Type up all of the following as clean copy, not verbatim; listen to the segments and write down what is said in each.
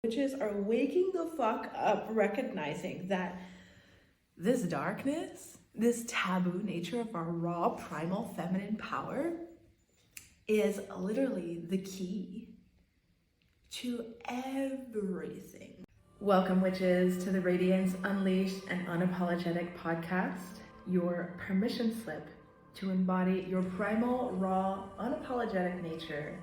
Witches are waking the fuck up, recognizing that this darkness, this taboo nature of our raw, primal, feminine power is literally the key to everything. Welcome, witches, to the Radiance Unleashed and Unapologetic podcast, your permission slip to embody your primal, raw, unapologetic nature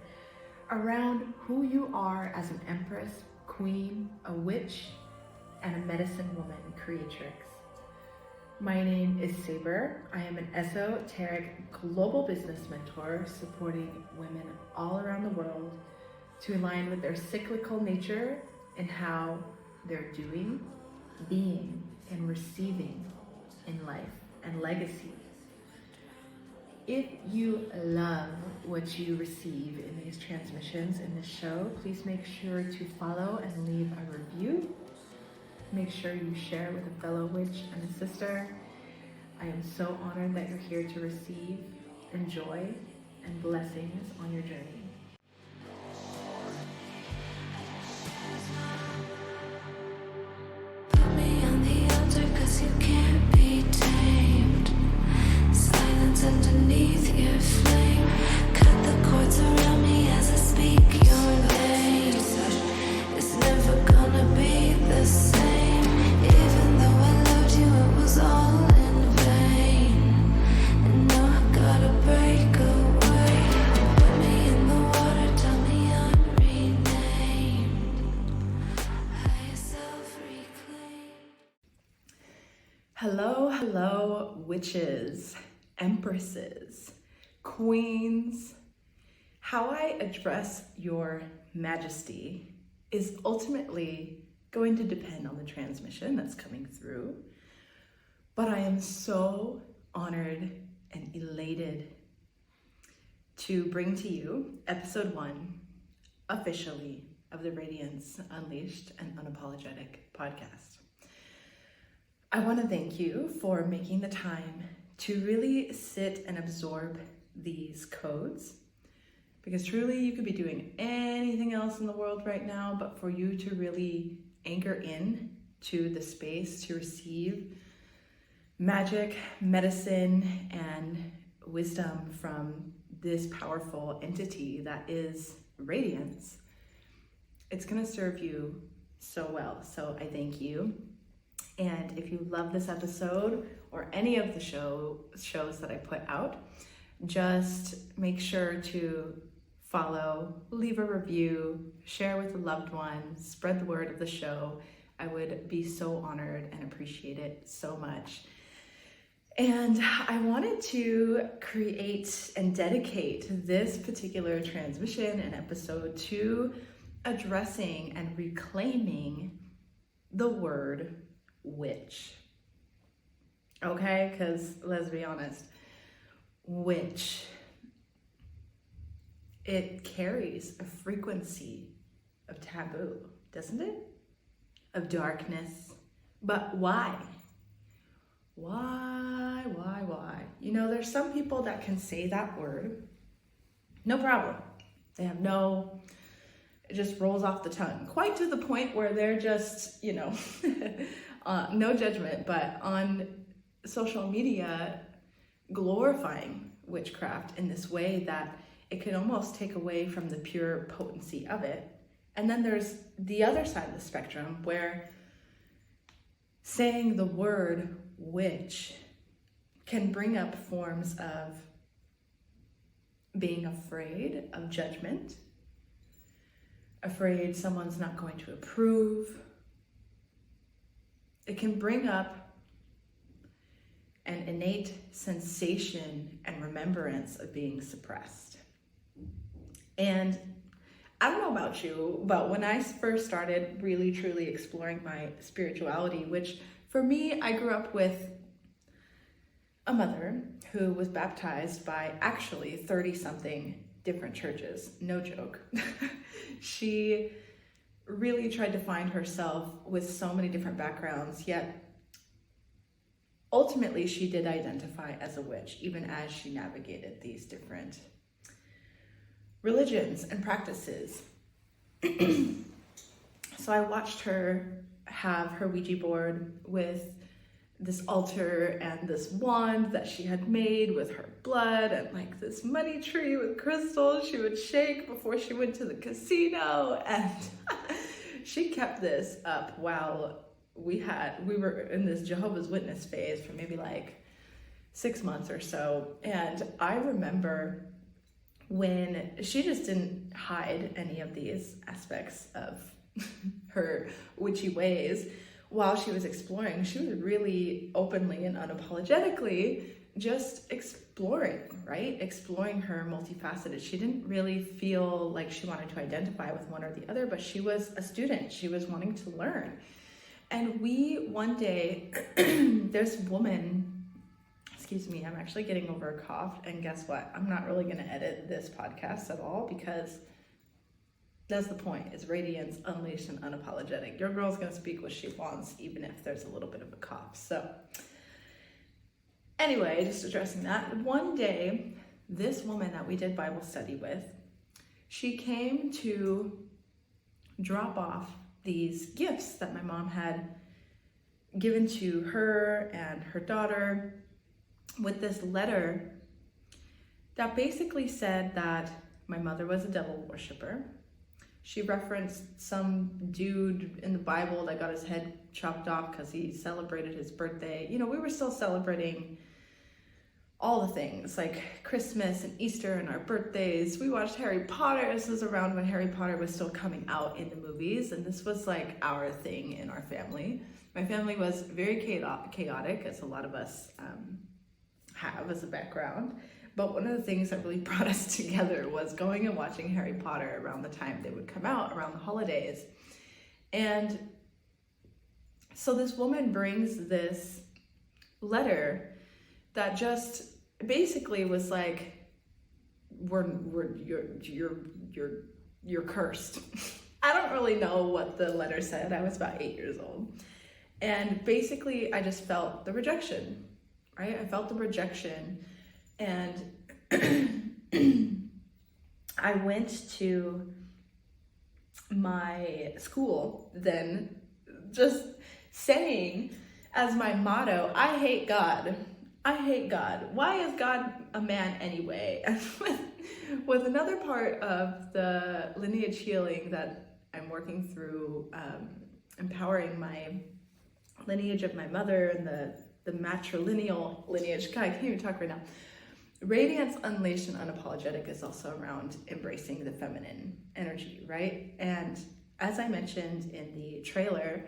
around who you are as an empress, queen, a witch, and a medicine woman creatrix. My name is Saber. I am an esoteric global business mentor supporting women all around the world to align with their cyclical nature and how they're doing, being, and receiving in life and legacy. If you love what you receive in these transmissions in this show, please make sure to follow and leave a review. Make sure you share with a fellow witch and a sister. I am so honored that you're here to receive, enjoy, and blessings on your journey. Put me on the altar 'cause you can't be tamed. Silence underneath your flame. Cut the cords around me as I speak your name. It's never gonna be the same. Even though I loved you, it was all in vain. And now I gotta break away. Put me in the water, tell me I'm renamed. Higher self reclaim. Hello, witches, empresses, queens. How I address your majesty is ultimately going to depend on the transmission that's coming through. But I am so honored and elated to bring to you episode 1 officially of the Radiance Unleashed and Unapologetic podcast. I want to thank you for making the time to really sit and absorb these codes, because truly you could be doing anything else in the world right now, but for you to really anchor in to the space to receive magic, medicine, and wisdom from this powerful entity that is radiance, it's going to serve you so well. So I thank you. And if you love this episode or any of the shows that I put out, just make sure to follow, leave a review, share with a loved one, spread the word of the show. I would be so honored and appreciate it so much. And I wanted to create and dedicate this particular transmission and episode to addressing and reclaiming the word witch. Okay, because let's be honest, witch, it carries a frequency of taboo, doesn't it? Of darkness. But why? Why? You know, there's some people that can say that word, no problem. They have it just rolls off the tongue, quite to the point where they're just, no judgment, but on social media, glorifying witchcraft in this way that it can almost take away from the pure potency of it. And then there's the other side of the spectrum where saying the word witch can bring up forms of being afraid of judgment, afraid someone's not going to approve. It can bring up an innate sensation and remembrance of being suppressed. And I don't know about you, but when I first started really truly exploring my spirituality, which for me, I grew up with a mother who was baptized by actually 30-something different churches, no joke. She really tried to find herself with so many different backgrounds, yet ultimately she did identify as a witch, even as she navigated these different religions and practices. So I watched her have her Ouija board with this altar and this wand that she had made with her blood and like this money tree with crystals she would shake before she went to the casino. And she kept this up while we were in this Jehovah's Witness phase for maybe like 6 months or so. And I remember when she just didn't hide any of these aspects of her witchy ways. While she was exploring, she was really openly and unapologetically just exploring, right? Exploring her multifaceted. She didn't really feel like she wanted to identify with one or the other, but she was a student. She was wanting to learn. And one day, this woman, excuse me, I'm actually getting over a cough, and guess what? I'm not really gonna edit this podcast at all because that's the point, is radiance, unleashed, and unapologetic. Your girl's gonna speak what she wants, even if there's a little bit of a cough. So anyway, just addressing that. One day, this woman that we did Bible study with, she came to drop off these gifts that my mom had given to her and her daughter with this letter that basically said that my mother was a devil worshiper. She referenced some dude in the Bible that got his head chopped off because he celebrated his birthday. You know, we were still celebrating all the things like Christmas and Easter and our birthdays. We watched Harry Potter. This was around when Harry Potter was still coming out in the movies, and this was like our thing in our family. My family was very chaotic, as a lot of us have as a background. But one of the things that really brought us together was going and watching Harry Potter around the time they would come out, around the holidays. And so this woman brings this letter that just basically was like, you're cursed. I don't really know what the letter said. I was about 8 years old. And basically I just felt the rejection, right? I felt the rejection. And I went to my school then just saying as my motto, I hate God. I hate God. Why is God a man anyway? And with another part of the lineage healing that I'm working through, empowering my lineage of my mother and the matrilineal lineage. God, I can't even talk right now. Radiance, unleashed, and unapologetic is also around embracing the feminine energy, right? And as I mentioned in the trailer,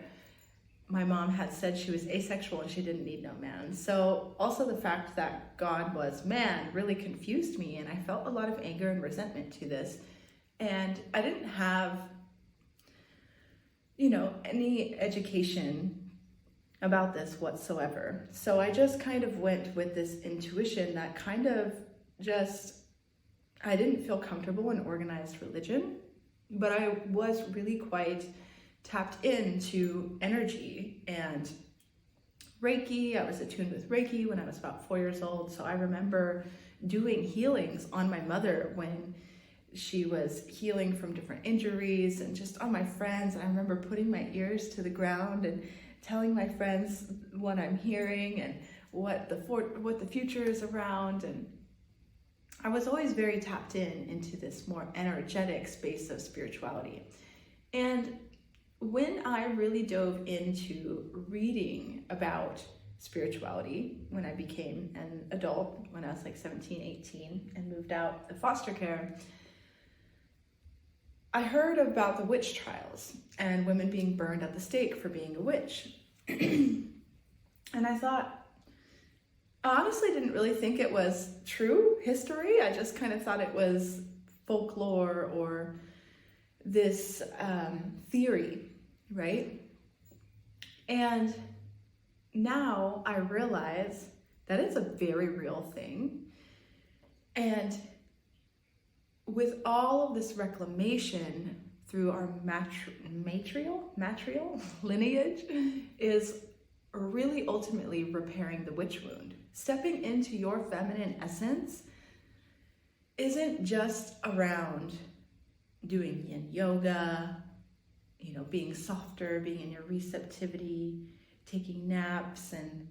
my mom had said she was asexual and she didn't need no man. So also the fact that God was man really confused me, and I felt a lot of anger and resentment to this. And I didn't have, any education about this whatsoever. So I just kind of went with this intuition that kind of I didn't feel comfortable in organized religion, but I was really quite tapped into energy and Reiki. I was attuned with Reiki when I was about 4 years old. So I remember doing healings on my mother when she was healing from different injuries and just on my friends. And I remember putting my ears to the ground and telling my friends what I'm hearing and what the future is around. And I was always very tapped into this more energetic space of spirituality. And when I really dove into reading about spirituality, when I became an adult, when I was like 17, 18, and moved out of foster care, I heard about the witch trials and women being burned at the stake for being a witch. And I thought, I honestly didn't really think it was true history. I just kind of thought it was folklore or this theory, right? And now I realize that it's a very real thing. And with all of this reclamation through our matrial lineage is really ultimately repairing the witch wound. Stepping into your feminine essence isn't just around doing yin yoga, being softer, being in your receptivity, taking naps, and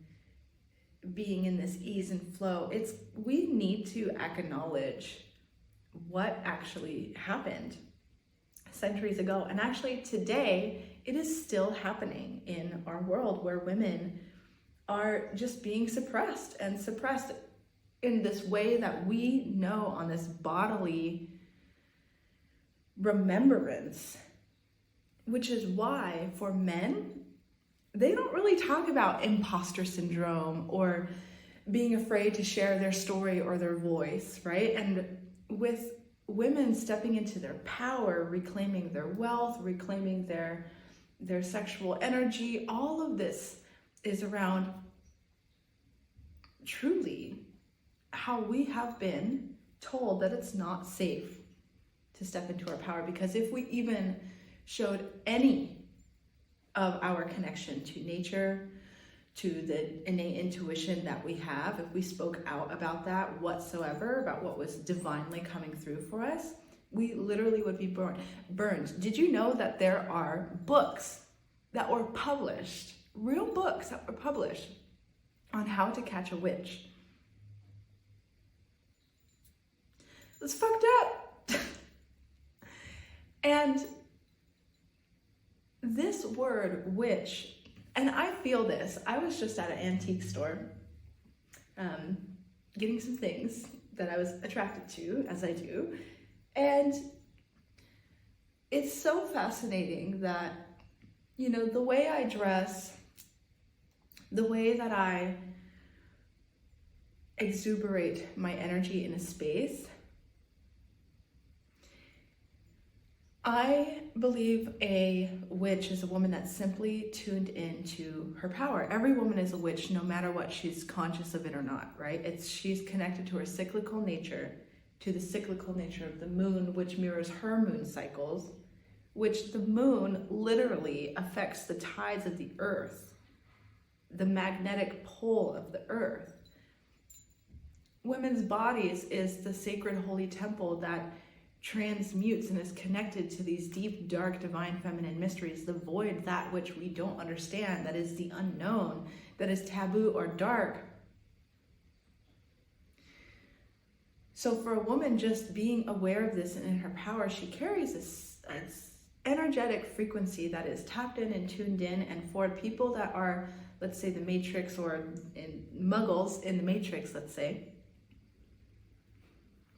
being in this ease and flow. We need to acknowledge what actually happened centuries ago. And actually today, it is still happening in our world, where women are just being suppressed in this way that we know, on this bodily remembrance, which is why for men, they don't really talk about imposter syndrome or being afraid to share their story or their voice, right? And with women stepping into their power, reclaiming their wealth, reclaiming their sexual energy, all of this is around truly how we have been told that it's not safe to step into our power. Because if we even showed any of our connection to nature, to the innate intuition that we have, if we spoke out about that whatsoever, about what was divinely coming through for us, we literally would be burned. Did you know that there are books that were published, real books that were published, on how to catch a witch? It's fucked up. And this word witch, and I feel this. I was just at an antique store getting some things that I was attracted to, as I do. And it's so fascinating that, the way I dress, the way that I exuberate my energy in a space, I believe a witch is a woman that's simply tuned into her power. Every woman is a witch, no matter what she's conscious of it or not, right? She's connected to her cyclical nature, to the cyclical nature of the moon, which mirrors her moon cycles, which the moon literally affects the tides of the earth, the magnetic pole of the earth. Women's bodies is the sacred holy temple that transmutes and is connected to these deep, dark, divine feminine mysteries, the void, that which we don't understand, that is the unknown, that is taboo or dark. So for a woman just being aware of this and in her power, she carries this energetic frequency that is tapped in and tuned in. And for people that are, let's say, the Matrix, or in muggles in the Matrix, let's say,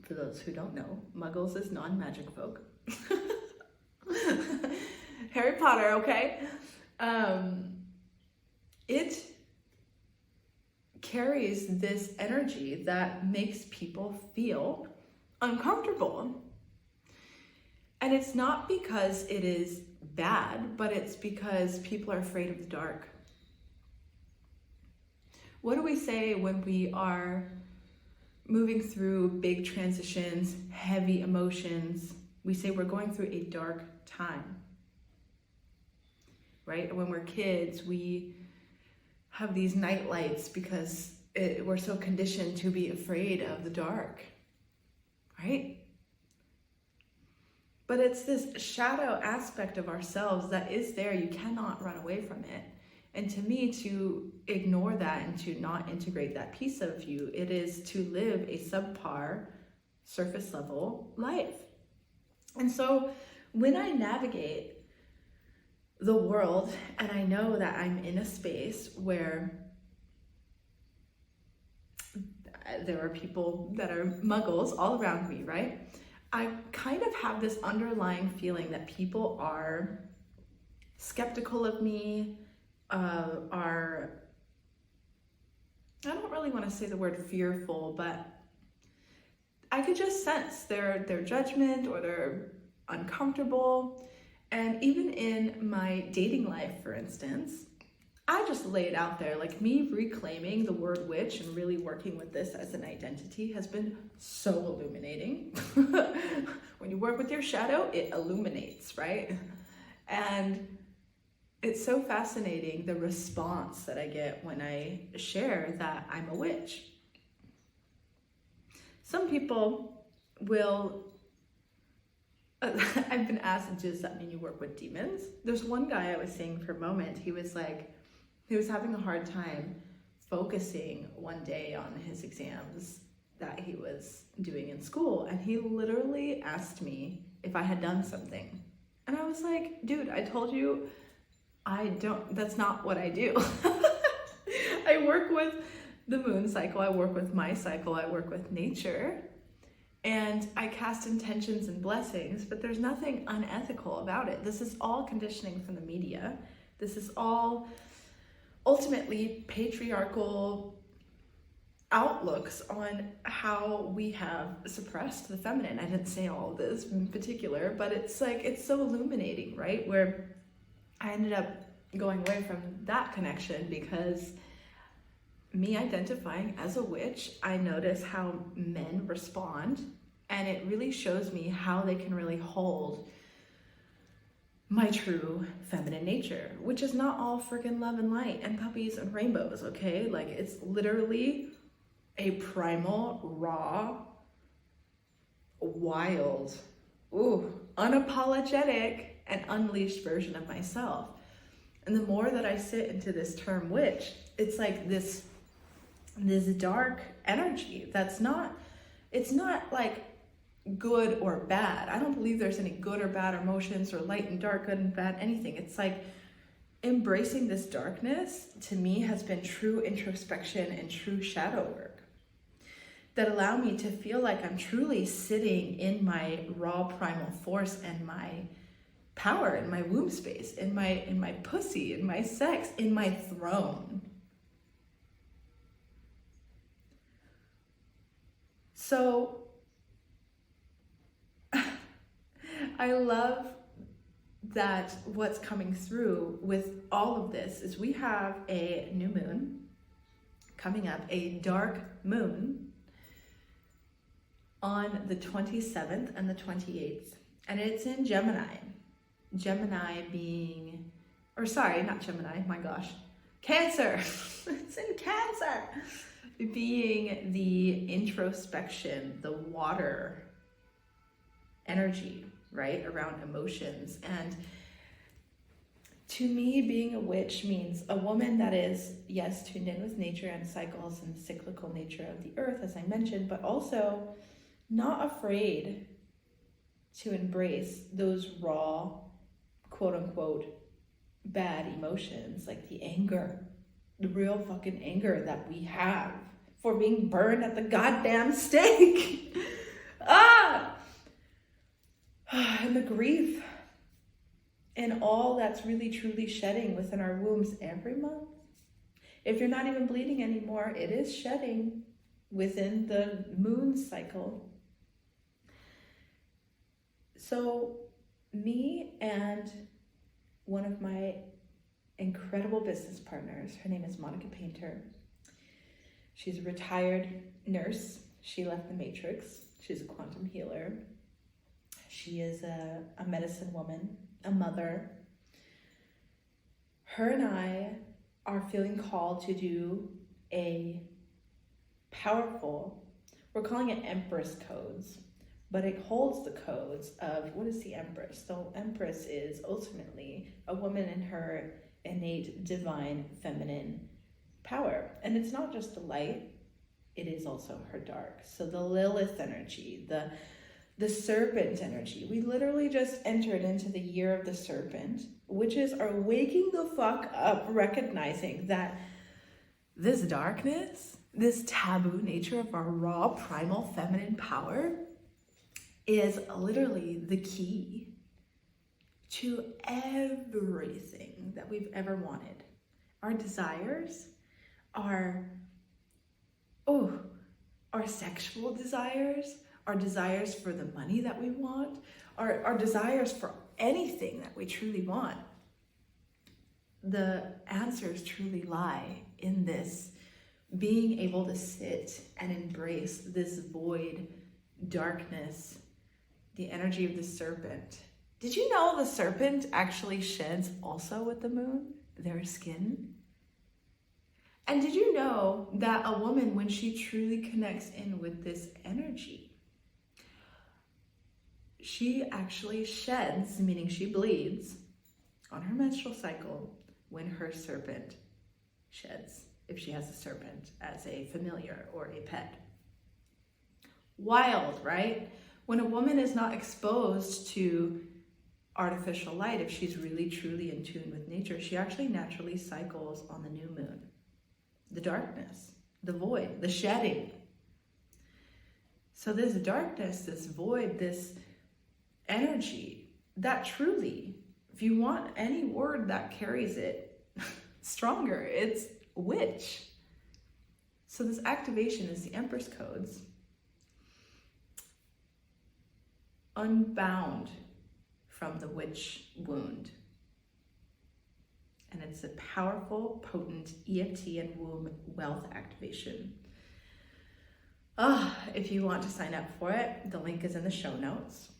for those who don't know, muggles is non-magic folk. Harry Potter, okay? It carries this energy that makes people feel uncomfortable. And it's not because it is bad, but it's because people are afraid of the dark. What do we say when we are moving through big transitions, heavy emotions? We say we're going through a dark time, right? When we're kids, we have these night lights because we're so conditioned to be afraid of the dark, right? But it's this shadow aspect of ourselves that is there. You cannot run away from it. And to me, to ignore that and to not integrate that piece of you, it is to live a subpar, surface level life. And so when I navigate the world and I know that I'm in a space where there are people that are muggles all around me, right? I kind of have this underlying feeling that people are skeptical of me, I don't really want to say the word fearful, but I could just sense their judgment, or they're uncomfortable. And even in my dating life, for instance, I just lay it out there, like me reclaiming the word witch and really working with this as an identity has been so illuminating. When you work with your shadow, it illuminates, right? And it's so fascinating, the response that I get when I share that I'm a witch. Some people will I've been asked, does that mean you work with demons? There's one guy I was seeing for a moment, he was having a hard time focusing one day on his exams that he was doing in school, and he literally asked me if I had done something. And I was like, dude, I told you that's not what I do. I work with the moon cycle, I work with my cycle, I work with nature, and I cast intentions and blessings, but there's nothing unethical about it. This is all conditioning from the media. This is all ultimately patriarchal outlooks on how we have suppressed the feminine. I didn't say all of this in particular, but it's so illuminating, right? Where I ended up going away from that connection because me identifying as a witch, I notice how men respond, and it really shows me how they can really hold my true feminine nature, which is not all freaking love and light and puppies and rainbows, okay? Like, it's literally a primal, raw, wild, unapologetic and unleashed version of myself. And the more that I sit into this term witch, it's like this dark energy that's it's not like good or bad. I don't believe there's any good or bad emotions or light and dark, good and bad, anything. It's like embracing this darkness to me has been true introspection and true shadow work that allow me to feel like I'm truly sitting in my raw primal force and my power, in my womb space, in my pussy, in my sex, in my throne. So I love that what's coming through with all of this is we have a new moon coming up, a dark moon on the 27th and the 28th, and it's in Gemini. Gemini being, or sorry, not Gemini, my gosh, Cancer. It's in Cancer. Being the introspection, the water energy, right, around emotions. And to me, being a witch means a woman that is, yes, tuned in with nature and cycles and the cyclical nature of the earth, as I mentioned, but also not afraid to embrace those raw, quote unquote, bad emotions, like the anger, the real fucking anger that we have for being burned at the goddamn stake. And the grief and all that's really truly shedding within our wombs every month. If you're not even bleeding anymore, it is shedding within the moon cycle. So me and one of my incredible business partners, her name is Monica Painter. She's a retired nurse. She left the Matrix. She's a quantum healer. She is a medicine woman, a mother. Her and I are feeling called to do a powerful, we're calling it Empress codes, but it holds the codes of, what is the Empress? The Empress is ultimately a woman in her innate divine feminine power. And it's not just the light, it is also her dark. So the Lilith energy, the serpent energy. We literally just entered into the year of the serpent. Witches are waking the fuck up, recognizing that this darkness, this taboo nature of our raw primal feminine power is literally the key to everything that we've ever wanted. Our desires, our sexual desires, our desires for the money that we want, our desires for anything that we truly want. The answers truly lie in this being able to sit and embrace this void, darkness, the energy of the serpent. Did you know the serpent actually sheds also with the moon, their skin? And did you know that a woman, when she truly connects in with this energy, she actually sheds, meaning she bleeds, on her menstrual cycle when her serpent sheds, if she has a serpent as a familiar or a pet. Wild, right? When a woman is not exposed to artificial light, if she's really truly in tune with nature, she actually naturally cycles on the new moon. The darkness, the void, the shedding. So this darkness, this void, this energy, that truly, if you want any word that carries it stronger, it's witch. So this activation is the Empress codes. Unbound from the witch wound. And it's a powerful, potent EFT and womb wealth activation. If you want to sign up for it, the link is in the show notes.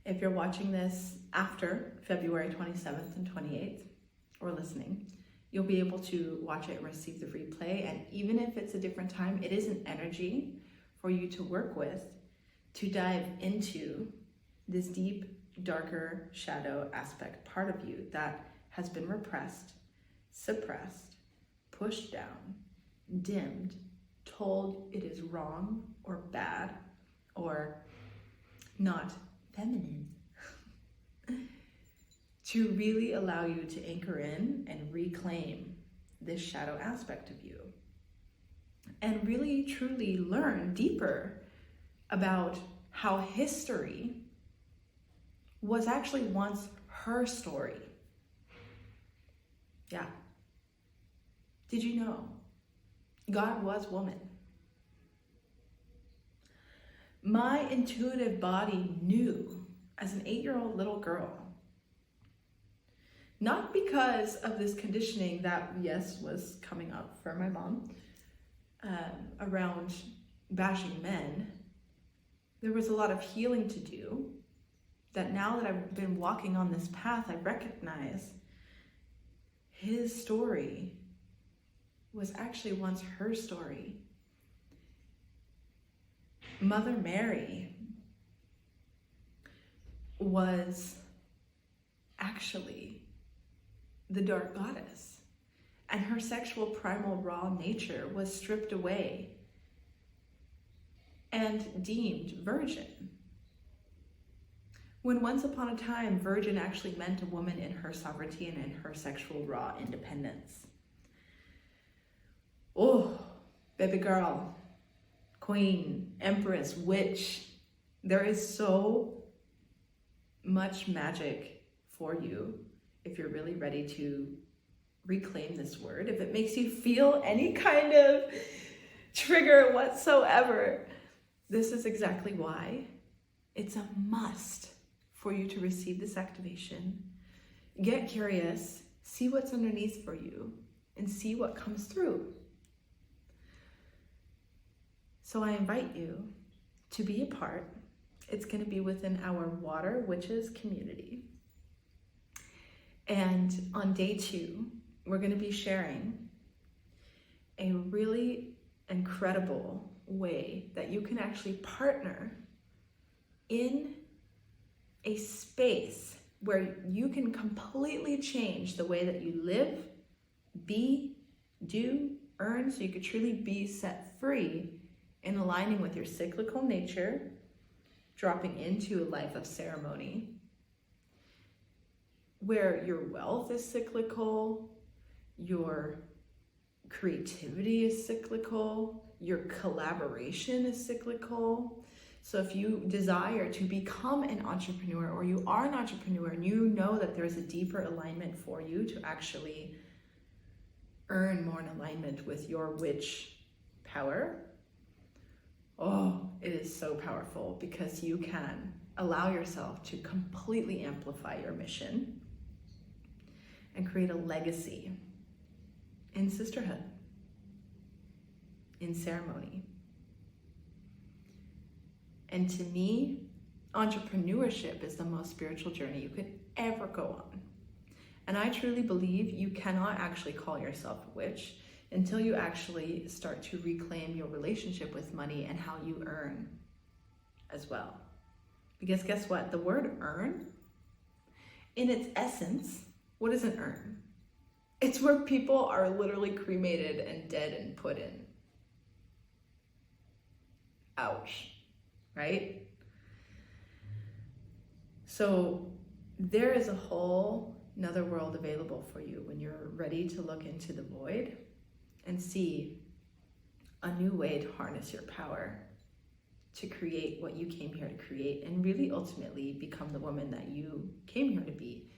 If you're watching this after February 27th and 28th, or listening, you'll be able to watch it and receive the replay. And even if it's a different time, it is an energy for you to work with to dive into this deep, darker shadow aspect part of you that has been repressed, suppressed, pushed down, dimmed, told it is wrong or bad or not feminine, to really allow you to anchor in and reclaim this shadow aspect of you and really truly learn deeper about how history was actually once her story. Yeah. Did you know God was woman? My intuitive body knew as an 8-year-old little girl, not because of this conditioning that, yes, was coming up for my mom around bashing men. There was a lot of healing to do that now that I've been walking on this path, I recognize his story was actually once her story. Mother Mary was actually the dark goddess, and her sexual primal raw nature was stripped away and deemed virgin. When once upon a time, virgin actually meant a woman in her sovereignty and in her sexual raw independence. Oh, baby girl, queen, empress, witch, there is so much magic for you if you're really ready to reclaim this word. If it makes you feel any kind of trigger whatsoever, this is exactly why it's a must for you to receive this activation. Get curious, see what's underneath for you, and see what comes through. So I invite you to be a part. It's going to be within our Water Witches community. And on day 2, we're going to be sharing a really incredible way that you can actually partner in a space where you can completely change the way that you live, be, do, earn, so you could truly be set free in aligning with your cyclical nature, dropping into a life of ceremony, where your wealth is cyclical, your creativity is cyclical, your collaboration is cyclical. So if you desire to become an entrepreneur, or you are an entrepreneur and you know that there's a deeper alignment for you to actually earn more in alignment with your witch power, oh, it is so powerful, because you can allow yourself to completely amplify your mission and create a legacy in sisterhood, in ceremony. And to me, entrepreneurship is the most spiritual journey you could ever go on. And I truly believe you cannot actually call yourself a witch until you actually start to reclaim your relationship with money and how you earn as well. Because guess what? The word earn, in its essence, what is an urn? It's where people are literally cremated and dead and put in. Ouch, right? So there is a whole another world available for you when you're ready to look into the void and see a new way to harness your power to create what you came here to create and really ultimately become the woman that you came here to be.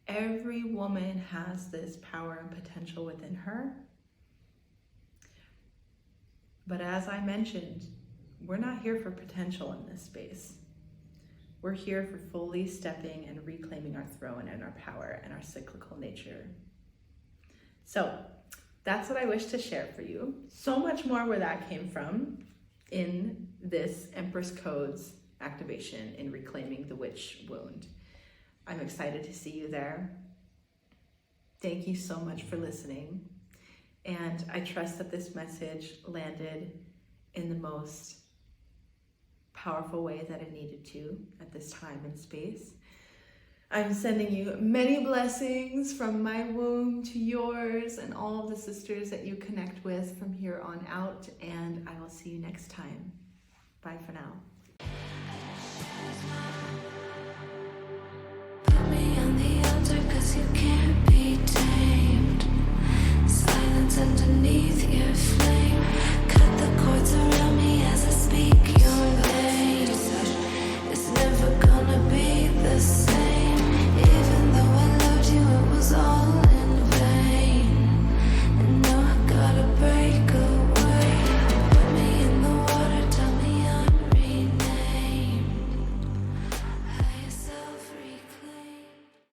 Every woman has this power and potential within her. But as I mentioned, we're not here for potential in this space. We're here for fully stepping and reclaiming our throne and our power and our cyclical nature. So that's what I wish to share for you. So much more where that came from in this Empress Codes activation in reclaiming the witch wound. I'm excited to see you there. Thank you so much for listening. And I trust that this message landed in the most powerful way that it needed to at this time and space. I'm sending you many blessings from my womb to yours and all of the sisters that you connect with from here on out. And I will see you next time. Bye for now.